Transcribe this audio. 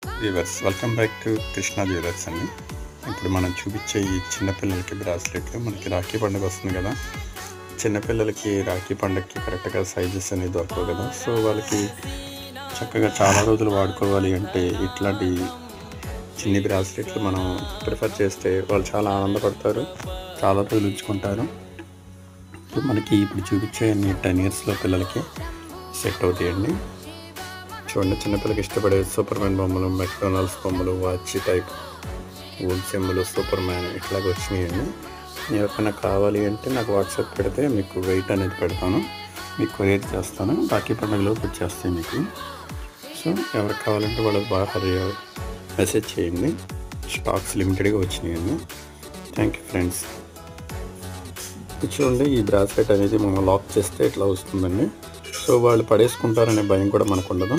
Viewers welcome back to Krishna jewellers అండి. ఇప్పుడు మనం చూపించే ఈ చిన్నపిల్లలకి బ్రాస్లెట్లు మనకి రాఖీ పండుగ వస్తుంది కదా. చిన్నపిల్లలకి రాఖీ పండుగకి కరెక్ట్గా సైజెస్ అనేది దొరకవు కదా. సో వాళ్ళకి చక్కగా చాలా రోజులు వాడుకోవాలి అంటే ఇట్లాంటి చిన్ని బ్రాస్లెట్లు మనం ప్రిఫర్ చేస్తే వాళ్ళు చాలా ఆనందపడతారు, చాలా రోజులు ఉంచుకుంటారు. మనకి ఇప్పుడు చూపించే 10 ఇయర్స్లో పిల్లలకి సెట్ అవుతాయండి. చూడండి, చిన్నపిల్లలకి ఇష్టపడే సూపర్ మ్యాన్ బొమ్మలు, మెక్డొనాల్డ్స్ బొమ్మలు, watch type, wood symbol, superman ఇట్లాగ వచ్చినాయండి. ఎవరికైనా కావాలి అంటే నాకు వాట్సాప్ పెడితే మీకు వెయిట్ అనేది పెడతాను, మీకు కొరియర్ చేస్తాను. రాఖీ పండుగలోకి వచ్చేస్తాయి మీకు. సో ఎవరికి కావాలంటే వాళ్ళకి బాగా మెసేజ్ చేయండి. స్టాక్స్ లిమిటెడ్గా వచ్చినాయండి. Thank you friends. చూడండి, ఈ బ్రాస్లెట్ అనేది మనం లాక్ చేస్తే ఇట్లా వస్తుందండి. సో వాళ్ళు పడేసుకుంటారనే భయం కూడా మనకు ఉండదు.